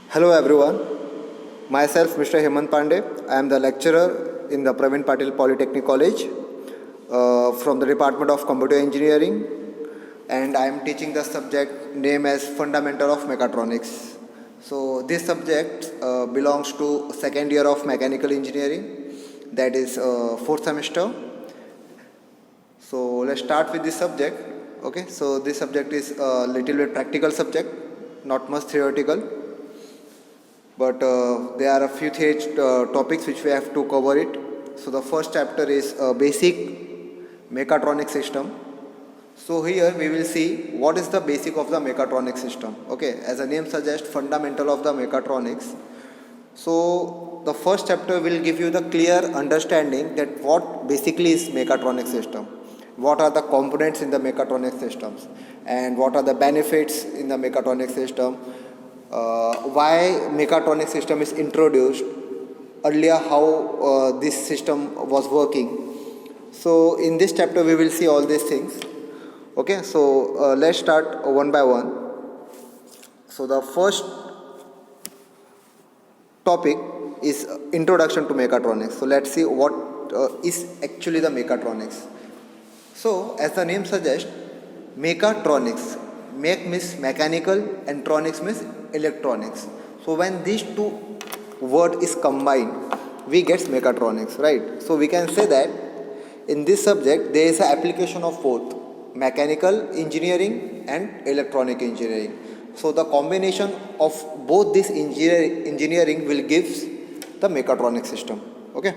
Hello everyone, myself Mr. Hemant Pandey. I am the lecturer in the Praveen Patil Polytechnic College from the Department of Computer Engineering, and I am teaching the subject named as Fundamental of Mechatronics. So this subject belongs to second year of Mechanical Engineering, that is fourth semester. So let's start with this subject. Okay, so this subject is a little bit practical subject, not much theoretical, but there are a few topics which we have to cover it. So the first chapter is basic mechatronic system. So here we will see what is the basic of the mechatronic system. Okay, as the name suggests, fundamental of the mechatronics. So the first chapter will give you the clear understanding that what basically is mechatronic system, what are the components in the mechatronic systems, and what are the benefits in the mechatronic system, why mechatronic system is introduced, earlier how this system was working. So in this chapter we will see all these things. Okay, so let's start one by one. So the first topic is introduction to mechatronics. So let's see what is actually the mechatronics. So as the name suggests, mechatronics, mech means mechanical and tronics means electronics. So when these two word is combined, we get mechatronics, right? So we can say that in this subject there is an application of both mechanical engineering and electronic engineering. So the combination of both this engineering will give the mechatronic system. Okay,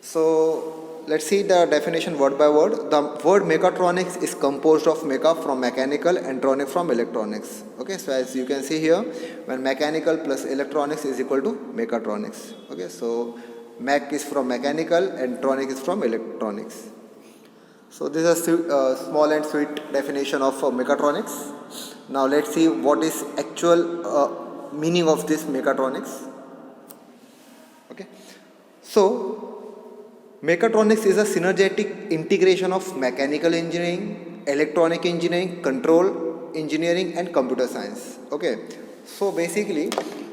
so let's see the definition word by word. The word mechatronics is composed of mecha from mechanical and tronic from electronics. Okay, so as you can see here, when mechanical plus electronics is equal to mechatronics. Okay, so mech is from mechanical and tronic is from electronics. So this is a small and sweet definition of mechatronics. Now let's see what is actual meaning of this mechatronics. Okay, so mechatronics is a synergetic integration of mechanical engineering, electronic engineering, control engineering and computer science. Okay, so basically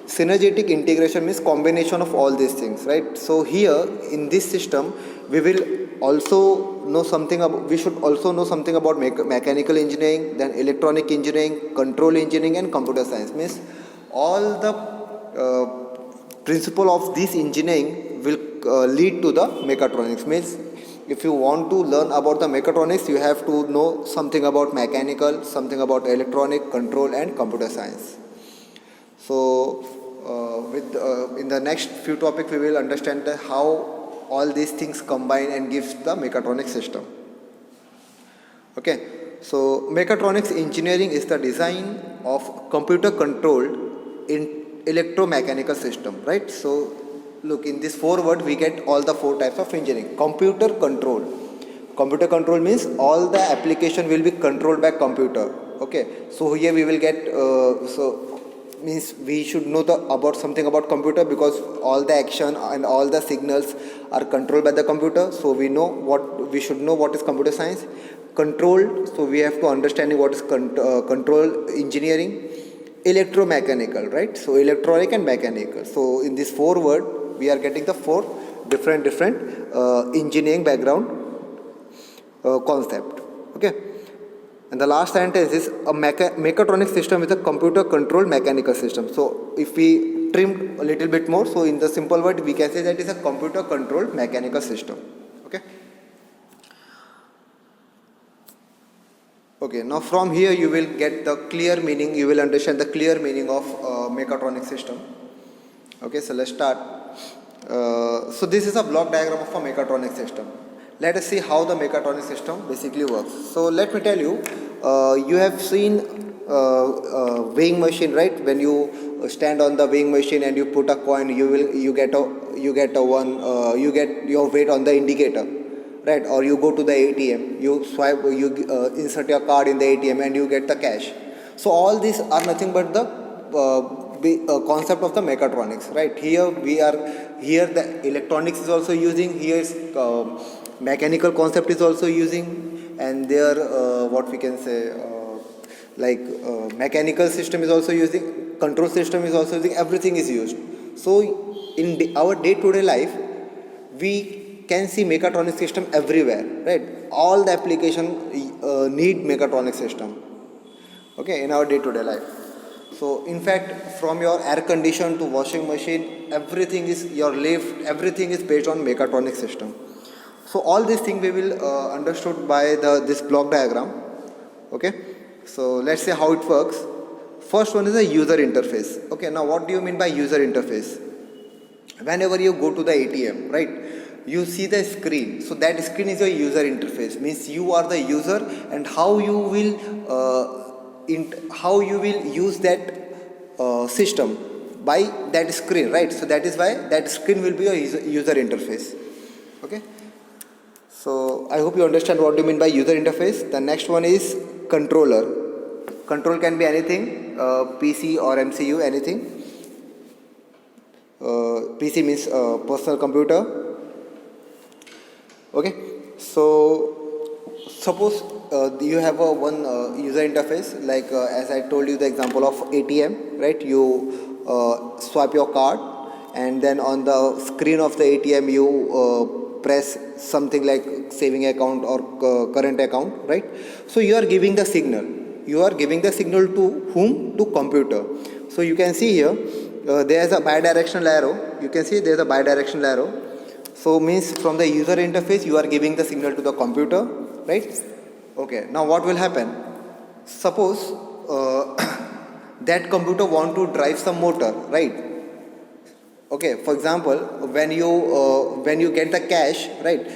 synergetic integration means combination of all these things, right? So here in this system we will also know something about, we should also know something about mechanical engineering, then electronic engineering, control engineering and computer science. Means all the principle of this engineering will lead to the mechatronics. Means if you want to learn about the mechatronics, you have to know something about mechanical, something about electronic, control and computer science. So in the next few topics we will understand how all these things combine and gives the mechatronic system. Okay, so mechatronics engineering is the design of computer controlled in electromechanical system, right? So look, in this four word we get all the four types of engineering. Computer control. Computer control means all the application will be controlled by computer. Okay, so here we will get means we should know about something about computer, because all the action and all the signals are controlled by the computer. So we should know what is computer science. Control, so we have to understand what is control engineering. Electromechanical, right? So electronic and mechanical. So in this four word we are getting the four different engineering background concept. Okay, and the last sentence is a mechatronic system is a computer controlled mechanical system. So if we trim a little bit more, so in the simple word we can say that is a computer controlled mechanical system. Okay. Okay, now from here you will get the clear meaning, you will understand the clear meaning of mechatronic system. Okay, so let's start. So this is a block diagram of a mechatronic system. Let us see how the mechatronic system basically works. So let me tell you, you have seen weighing machine, right? When you stand on the weighing machine and you put a coin, you get your weight on the indicator, right? Or you go to the ATM, you swipe, you insert your card in the ATM and you get the cash. So all these are nothing but the concept of the mechatronics, right? Here the electronics is also using, here is mechanical concept is also using, and there what we can say mechanical system is also using, control system is also using, everything is used. So in our day-to-day life, we can see mechatronic system everywhere, right? All the application need mechatronic system, okay, in our day-to-day life. So in fact, from your air condition to washing machine, everything is your lift, everything is based on mechatronic system. So all these things we will understood by this block diagram, okay. So let's say how it works. First one is a user interface. Okay, now what do you mean by user interface? Whenever you go to the ATM, right, you see the screen. So that screen is your user interface. Means you are the user, and how you will use that system by that screen, right? So that is why that screen will be a user interface. Okay. So I hope you understand what do you mean by user interface. The next one is controller. Control can be anything, PC or MCU, anything. PC means personal computer. Okay, so suppose you have one user interface, like as I told you the example of ATM, right? You swipe your card, and then on the screen of the ATM you press something like saving account or current account, right? So you are giving the signal. You are giving the signal to whom? To computer. So you can see here there is a bidirectional arrow. You can see there is a bidirectional arrow. So means from the user interface you are giving the signal to the computer, right? Okay. Now what will happen? Suppose that computer want to drive some motor, right? Okay. For example, when you get the cash, right?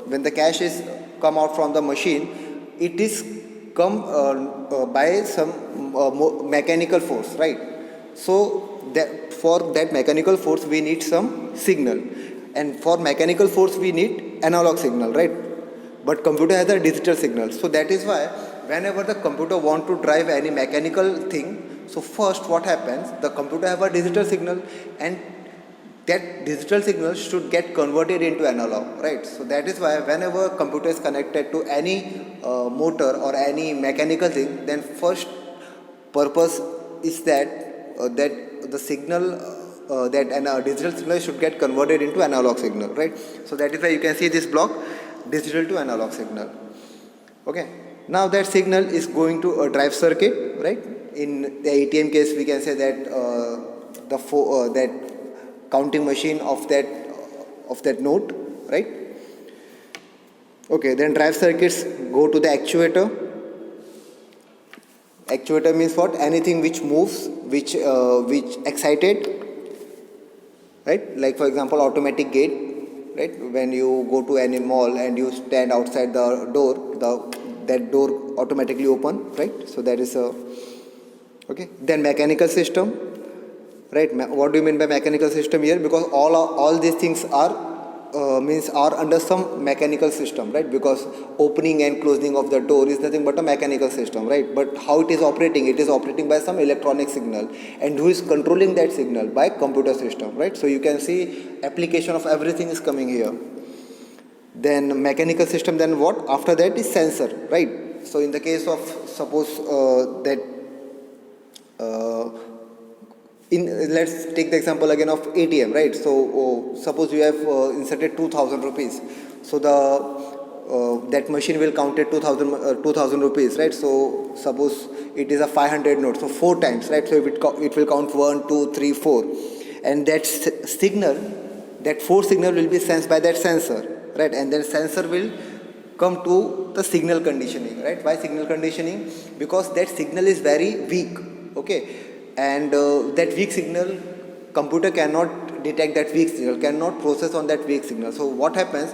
When the cash is come out from the machine, it is come by some mechanical force, right? So that for that mechanical force we need some signal, and for mechanical force we need analog signal, right? But computer has a digital signal. So that is why whenever the computer want to drive any mechanical thing, so first what happens, the computer have a digital signal, and that digital signal should get converted into analog, right? So that is why whenever computer is connected to any motor or any mechanical thing, then first purpose is that the signal that digital signal should get converted into analog signal, right? So that is why you can see this block, digital to analog signal. Okay. Now that signal is going to a drive circuit, right? In the ATM case, we can say that that counting machine of that note, right? Okay, then drive circuits go to the actuator. Actuator means what? Anything which moves, which excited, right? Like for example, automatic gate, right? When you go to any mall and you stand outside the door, that door automatically open, right? So that is a okay. Then mechanical system. Right, what do you mean by mechanical system here? Because all these things are under some mechanical system, right? Because opening and closing of the door is nothing but a mechanical system, right? But how it is operating? It is operating by some electronic signal, and who is controlling that signal? By computer system, right? So you can see application of everything is coming here. Then mechanical system. Then what? After that is sensor, right? So in the case of suppose let's take the example again of ATM, right? So suppose you have inserted 2,000 rupees. So that machine will count it 2,000 rupees, right? So suppose it is a 500 note, so 4 times, right? So it will count 1, 2, 3, 4, and that signal, that 4 signal will be sensed by that sensor, right? And then sensor will come to the signal conditioning, right? Why signal conditioning? Because that signal is very weak, okay? And that weak signal, computer cannot detect that weak signal, cannot process on that weak signal. So what happens?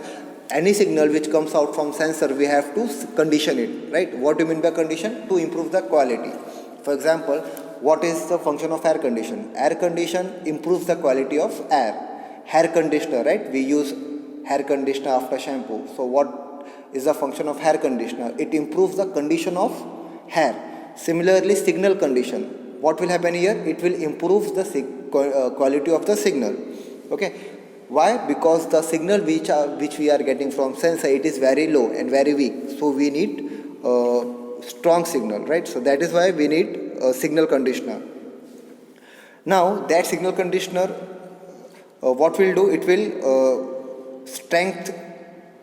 Any signal which comes out from sensor, we have to condition it, right? What do you mean by condition? To improve the quality. For example, what is the function of air condition? Air condition improves the quality of air. Hair conditioner, right? We use hair conditioner after shampoo. So what is the function of hair conditioner? It improves the condition of hair. Similarly, signal condition. What will happen here? It will improve the quality of the signal. Okay. Why? Because the signal which we are getting from sensor, it is very low and very weak. So we need strong signal, right? So that is why we need signal conditioner. Now that signal conditioner, what will do? It will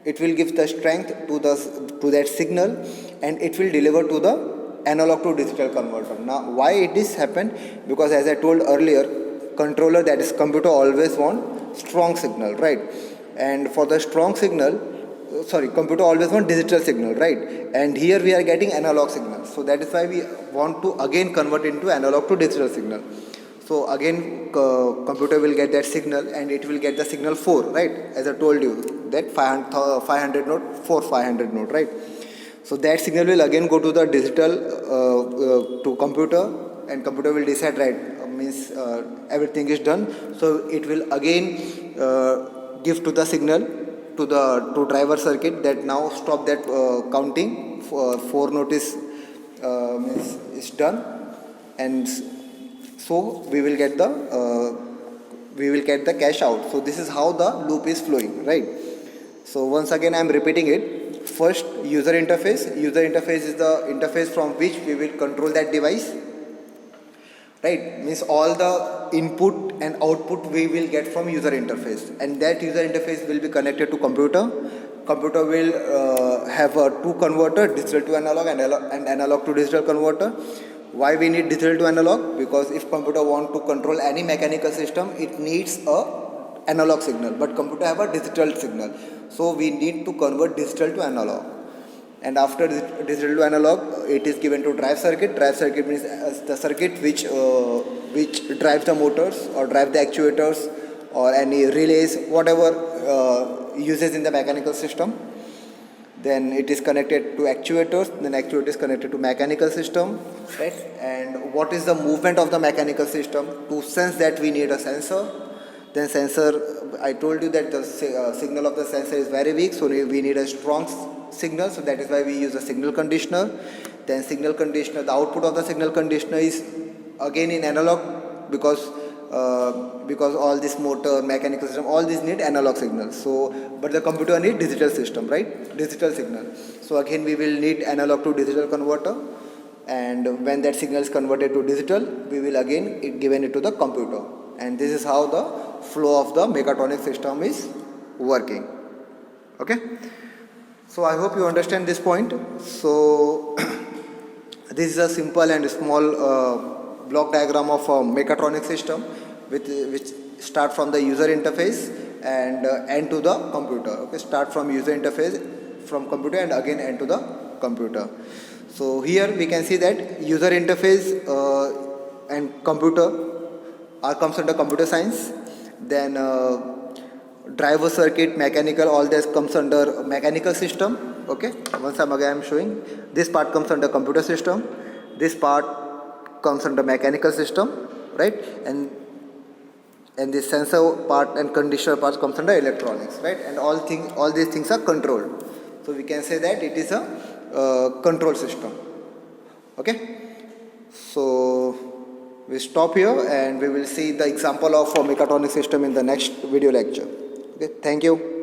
It will give the strength to that signal, and it will deliver to the analog to digital converter. Now, why it is happened? Because as I told earlier, controller, that is computer, always want strong signal, right? And for the strong signal, computer always want digital signal, right? And here we are getting analog signal. So that is why we want to again convert into analog to digital signal. So again, computer will get that signal, and it will get the signal 4, right? As I told you, that 500 note, 500 note, right? So that signal will again go to the digital to computer, and computer will decide, right? Means everything is done. So it will again give to the signal to driver circuit, that now stop that counting. 4 note is done, and so we will get the cache out. So this is how the loop is flowing, right? So once again I am repeating it. First, user interface. User interface is the interface from which we will control that device, right? Means all the input and output we will get from user interface, and that user interface will be connected to computer. Computer will have a 2 converter, digital to analog and analog to digital converter. Why we need digital to analog? Because if computer want to control any mechanical system, it needs a analog signal, but computer have a digital signal. So we need to convert digital to analog. And after digital to analog, it is given to drive circuit. Drive circuit means the circuit which drives the motors or drive the actuators or any relays, whatever uses in the mechanical system. Then it is connected to actuators, then actuator is connected to mechanical system, right? And what is the movement of the mechanical system? To sense that we need a sensor. Then sensor, I told you that the signal of the sensor is very weak, so we need a strong signal, so that is why we use a signal conditioner. Then signal conditioner, the output of the signal conditioner is again in analog, because all this motor, mechanical system, all these need analog signals. So, but the computer need digital system, right? Digital signal. So again we will need analog to digital converter, and when that signal is converted to digital, we will again given it to the computer. And this is how the flow of the mechatronic system is working. Okay? So I hope you understand this point. So this is a simple and small block diagram of a mechatronic system, which start from the user interface and end to the computer. Okay, start from user interface from computer and again end to the computer. So here we can see that user interface and computer comes under computer science. Then driver circuit, mechanical, all this comes under mechanical system. Okay, once again I am showing this part comes under computer system, this part comes under mechanical system, right? And this sensor part and conditioner part comes under electronics, right? And all these things are controlled. So we can say that it is a control system. Okay, so we stop here and we will see the example of a mechatronic system in the next video lecture. Okay, thank you.